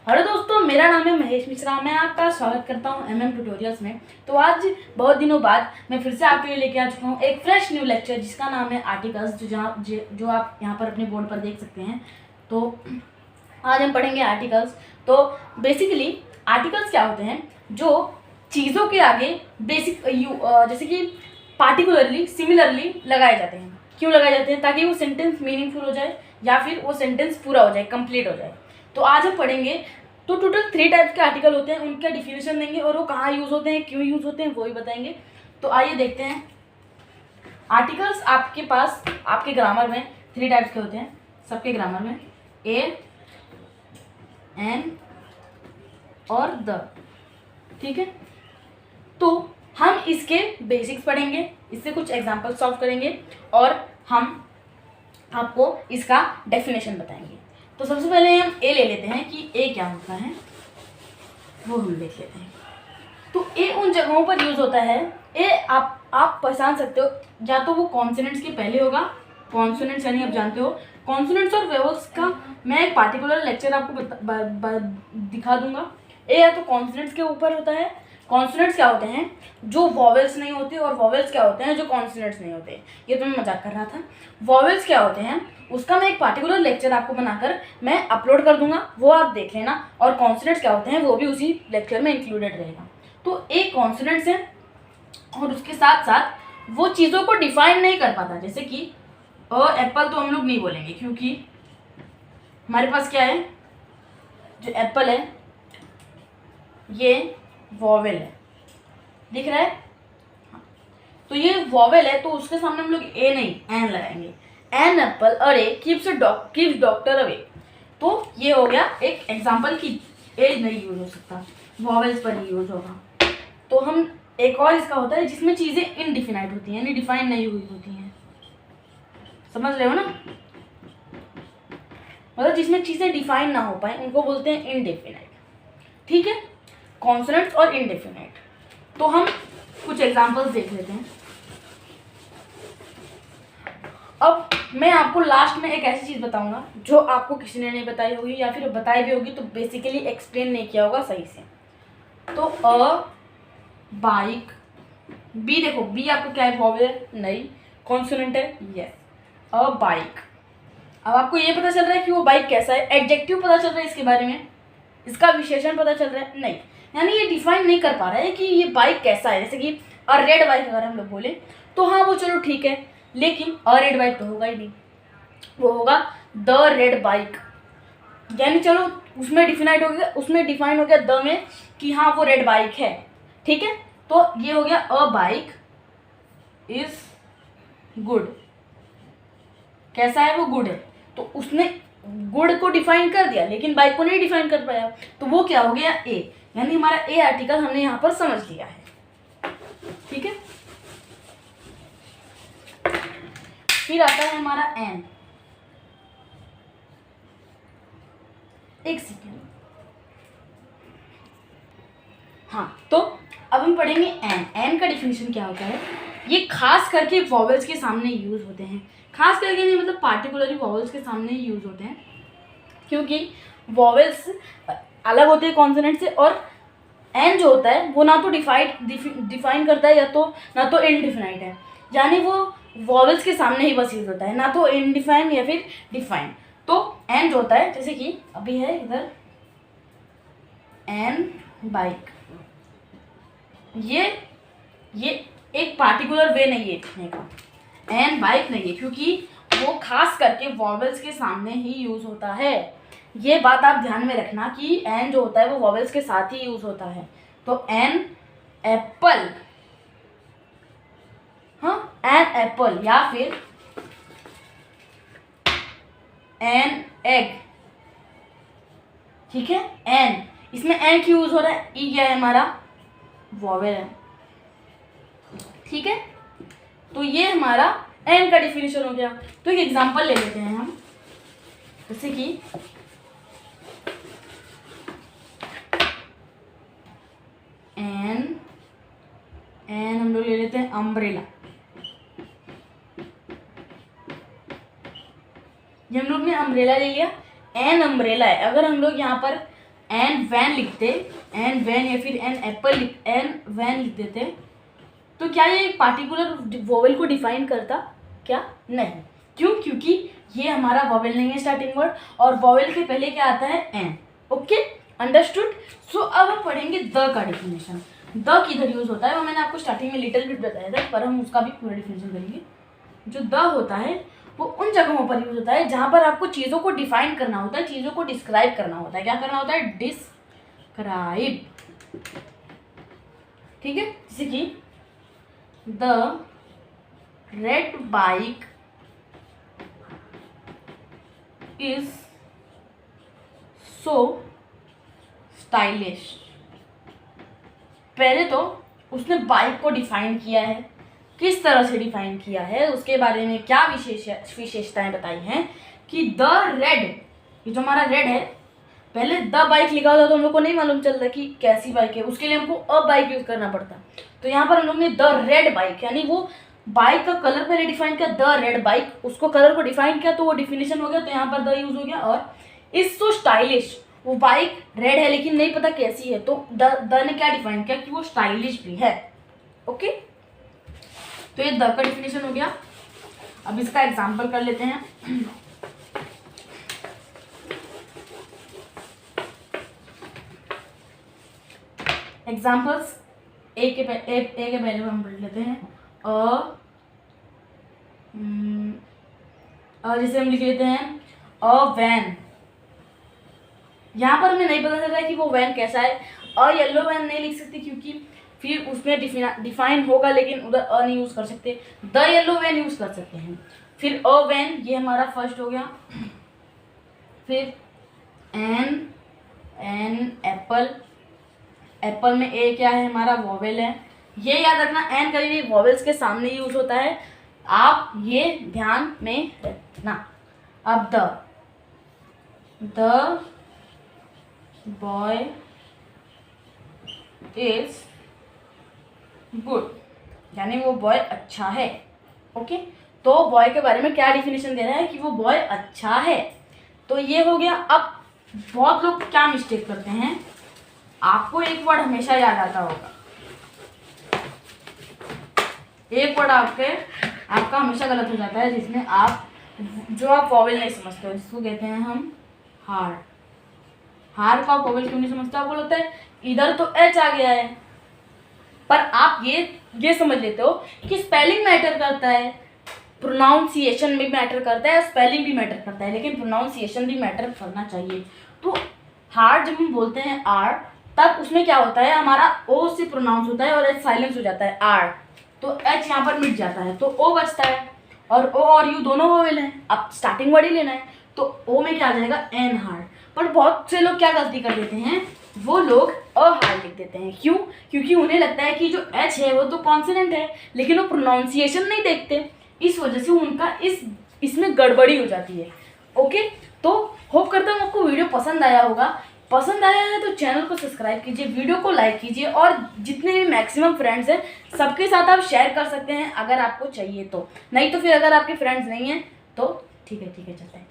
Hello दोस्तों, मेरा नाम है महेश मिश्रा। मैं आपका स्वागत करता हूं एमएम ट्यूटोरियल्स में। तो आज बहुत दिनों बाद मैं फिर से आपके लिए लेके आ चुका हूं एक फ्रेश न्यू लेक्चर जिसका नाम है आर्टिकल्स, जो आप यहां पर अपने बोर्ड पर देख सकते हैं। तो आज हम पढ़ेंगे आर्टिकल्स। तो बेसिकली आर्टिकल्स क्या होते हैं? जो चीज़ों के आगे जैसे कि पार्टिकुलरली सिमिलरली लगाए जाते हैं। क्यों लगाए जाते हैं? ताकि वो सेंटेंस मीनिंगफुल हो जाए या फिर वो सेंटेंस पूरा हो जाए, कंप्लीट हो जाए। तो आज हम पढ़ेंगे। तो टोटल 3 टाइप्स के आर्टिकल होते हैं, उनका डिफिनेशन देंगे और वो कहाँ यूज़ होते हैं, क्यों यूज़ होते हैं, वो ही बताएंगे। तो आइए देखते हैं। आर्टिकल्स आपके पास आपके ग्रामर में 3 टाइप्स के होते हैं, सबके ग्रामर में ए, एन और द। ठीक है, तो हम इसके बेसिक्स पढ़ेंगे, इससे कुछ एग्जाम्पल सॉल्व करेंगे और हम आपको इसका डेफिनेशन बताएंगे। तो सबसे पहले हम ए ले लेते हैं कि ए क्या होता है, वो हम देख लेते हैं। तो ए उन जगहों पर यूज़ होता है। ए आप पहचान सकते हो, या तो वो कॉन्सोनेंट्स के पहले होगा। कॉन्सोनेंट्स यानी आप जानते हो कॉन्सोनेंट्स और वेवल्स का मैं एक पार्टिकुलर लेक्चर आपको दिखा दूंगा। ए या तो कॉन्सोनेंट्स के ऊपर होता है। कॉन्सोनेंट्स क्या होते हैं? जो वॉवेल्स नहीं होते, और वॉवेल्स क्या होते हैं? जो कॉन्सोनेंट्स नहीं होते। ये तो मैं मजाक कर रहा था। वॉवेल्स क्या होते हैं उसका मैं एक पार्टिकुलर लेक्चर आपको बनाकर मैं अपलोड कर दूंगा, वो आप देख लेना। और कॉन्सोनेंट्स क्या होते हैं वो भी उसी लेक्चर में इंक्लूडेड रहेगा। तो एक कॉन्सोनेंट्स है और उसके साथ साथ वो चीज़ों को डिफाइन नहीं कर पाता। जैसे कि एप्पल तो हम लोग नहीं बोलेंगे, क्योंकि हमारे पास क्या है, जो एप्पल है ये वॉवेल है, दिख रहा है। तो ये वॉवेल है, तो उसके सामने हम लोग ए नहीं एन लगाएंगे। एन एप्पल अरे कीप्स डॉक्टर अवे। तो ये हो गया एक एग्जांपल कि ए नहीं यूज हो सकता, वॉवेल्स पर ही यूज होगा। तो हम एक और इसका होता है जिसमें चीज़ें इनडिफिनाइट होती हैं, यानी डिफाइन नहीं हुई होती हैं। समझ रहे हो ना? मतलब जिसमें चीज़ें डिफाइन ना हो पाए उनको बोलते हैं इनडेफिनाइट। ठीक है, कॉन्सोनेंट्स और इनडेफिनाइट। तो हम कुछ एग्जांपल्स देख लेते हैं। अब मैं आपको लास्ट में एक ऐसी चीज़ बताऊंगा जो आपको किसी ने नहीं बताई होगी, या फिर बताई भी होगी तो बेसिकली एक्सप्लेन नहीं किया होगा सही से। तो अ बाइक, बी देखो, बी आपको क्या है? वॉवेल नहीं, कॉन्सोनेंट है। यस, अ बाइक। अब आपको ये पता चल रहा है कि वो बाइक कैसा है, एडजेक्टिव पता चल रहा है इसके बारे में, इसका विशेषण पता चल रहा है नहीं, यानी ये डिफाइन नहीं कर पा रहा है कि ये बाइक कैसा है। जैसे कि अ रेड बाइक अगर हम लोग बोले तो हाँ वो चलो ठीक है, लेकिन अ रेड बाइक तो होगा ही नहीं, वो होगा द रेड बाइक। यानी चलो उसमें डिफाइन हो गया द में कि हाँ वो रेड बाइक है। ठीक है, तो ये हो गया अ बाइक इज गुड। कैसा है? वो गुड है। तो उसने गुड को डिफाइन कर दिया लेकिन बाइक को नहीं डिफाइन कर पाया, तो वो क्या हो गया? ए। यानी हमारा ए आर्टिकल हमने यहाँ पर समझ लिया है। ठीक है, फिर आता है हमारा एन। एक सेकेंड। हाँ, तो अब हम पढ़ेंगे एन। एन का डिफिनेशन क्या होता है? ये खास करके वॉवेल्स के सामने यूज होते हैं। खास करके नहीं, मतलब पार्टिकुलरली वॉवेल्स के सामने ही यूज होते हैं, क्योंकि वॉवेल्स अलग होते हैं कॉन्सोनेंट से। और एन जो होता है वो ना तो डिफाइन करता है, या तो ना तो इनडिफिनाइट है। यानी वो वॉवेल्स के सामने ही बस यूज होता है, ना तो इनडिफाइन या फिर डिफाइन। तो एन जो होता है, जैसे कि अभी है इधर एन बाइक, ये एक पार्टिकुलर वे नहीं है लिखने का। एन बाइक नहीं है क्योंकि वो खास करके वॉवेल्स के सामने ही यूज होता है। ये बात आप ध्यान में रखना कि एन जो होता है वो वॉवेल्स के साथ ही यूज होता है। तो एन एप्पल, हाँ एन एप्पल, या फिर एन एग। ठीक है, एन, इसमें एन क्यों यूज हो रहा है? ई क्या है? हमारा वॉवेल है। ठीक है, तो ये हमारा एन का डिफिनेशन हो गया। तो एक एग्जांपल ले लेते हैं हम, जैसे कि एन हम लोग ले लेते हैं अम्ब्रेला। ये हम लोग ने अम्ब्रेला ले लिया, एन अम्ब्रेला है। अगर हम लोग यहाँ पर एन वैन लिखते, एन वैन या फिर एन एप्पल एन वैन लिख देते, तो क्या ये एक पार्टिकुलर वोवेल को डिफाइन करता? क्या? नहीं। क्यों? क्योंकि ये हमारा वोवेल नहीं है स्टार्टिंग वर्ड, और वोवेल के पहले क्या आता है? एन। Okay, understood. सो अब हम पढ़ेंगे द का डिफिनेशन। द किधर यूज होता है वो मैंने आपको स्टार्टिंग में लिटिल बिट बताया था, पर हम उसका भी पूरा डिफिनेशन करेंगे। जो द होता है वो उन जगहों पर यूज होता है जहां पर आपको चीज़ों को डिफाइन करना होता है, चीज़ों को डिस्क्राइब करना होता है। क्या करना होता है? डिस्क्राइब। ठीक है, जैसे कि the red bike is so stylish. पहले तो उसने बाइक को डिफाइन किया है, किस तरह से डिफाइन किया है, उसके बारे में क्या विशेषताएं बताई हैं कि द रेड, ये जो हमारा रेड है, पहले द बाइक लिखा होता तो हम लोग को नहीं मालूम चलता कि कैसी बाइक है, उसके लिए हमको अ बाइक यूज करना पड़ता। तो यहाँ पर हम लोग ने द रेड बाइक, यानी वो बाइक का कलर पहले डिफाइन किया, द रेड बाइक, उसको कलर को डिफाइन किया तो वो डिफिनेशन हो गया, तो यहाँ पर द यूज हो गया। और इज सो स्टाइलिश, वो बाइक रेड है लेकिन नहीं पता कैसी है, तो द ने क्या डिफाइन किया कि वो स्टाइलिश भी है। ओके, तो ये द का डिफिनेशन हो गया। अब इसका एग्जांपल कर लेते हैं। एग्जांपल्स ए के पहले हम पढ़ लेते हैं। जैसे हम लिख लेते हैं अ वैन। यहाँ पर हमें नहीं पता चल रहा है कि वो वैन कैसा है। अ येलो वैन नहीं लिख सकते क्योंकि फिर उसमें डिफाइन होगा, लेकिन उधर अ नहीं यूज़ कर सकते। द येलो वैन यूज़ कर सकते हैं। फिर अ वैन, ये हमारा फर्स्ट हो गया। फिर एन एप्पल, एप्पल में ए क्या है? हमारा वोवेल है। ये याद रखना, एन कभी भी वोवेल्स के सामने यूज होता है, आप ये ध्यान में रखना। अब द बॉय इज गुड, यानी वो बॉय अच्छा है। ओके, तो बॉय के बारे में क्या डिफिनेशन दे रहा है कि वो बॉय अच्छा है। तो ये हो गया। अब बहुत लोग क्या मिस्टेक करते हैं, आपको एक वर्ड हमेशा याद आता होगा, एक वर्ड आपका हमेशा गलत हो जाता है, जिसमें आप वोवेल नहीं समझते हो, जिसको कहते हैं हम हार। हार का वोवेल क्यों नहीं समझते? आपको लगता है इधर तो एच आ गया है, पर आप ये समझ लेते हो कि स्पेलिंग मैटर करता है, प्रोनाउंसिएशन भी मैटर करता है, स्पेलिंग भी मैटर करता है, लेकिन प्रोनाउंसिएशन भी मैटर करना चाहिए। तो हार्ड जब हम बोलते हैं आर, तब उसमें क्या होता है, हमारा ओ से प्रोनाउंस होता है और एच साइलेंस हो जाता है, आर, तो एच यहाँ पर मिट जाता है, तो ओ बचता है, और ओ और यू दोनों वोवेल हैं। अब स्टार्टिंग वर्ड ही लेना है, तो ओ में क्या आ जाएगा? एन हार्ड। पर बहुत से लोग क्या गलती कर देते हैं, वो लोग अ हार्ड लिख देते हैं। क्यों? क्योंकि उन्हें लगता है कि जो एच है वो तो कॉन्सोनेंट है, लेकिन वो प्रोनाउंसिएशन नहीं देखते, इस वजह से उनका इसमें गड़बड़ी हो जाती है। ओके, तो होप करता हूँ आपको वीडियो पसंद आया होगा। पसंद आया है तो चैनल को सब्सक्राइब कीजिए, वीडियो को लाइक कीजिए, और जितने भी मैक्सिमम फ्रेंड्स हैं सबके साथ आप शेयर कर सकते हैं अगर आपको चाहिए तो। नहीं तो फिर अगर आपके फ्रेंड्स नहीं हैं तो ठीक है चलता है।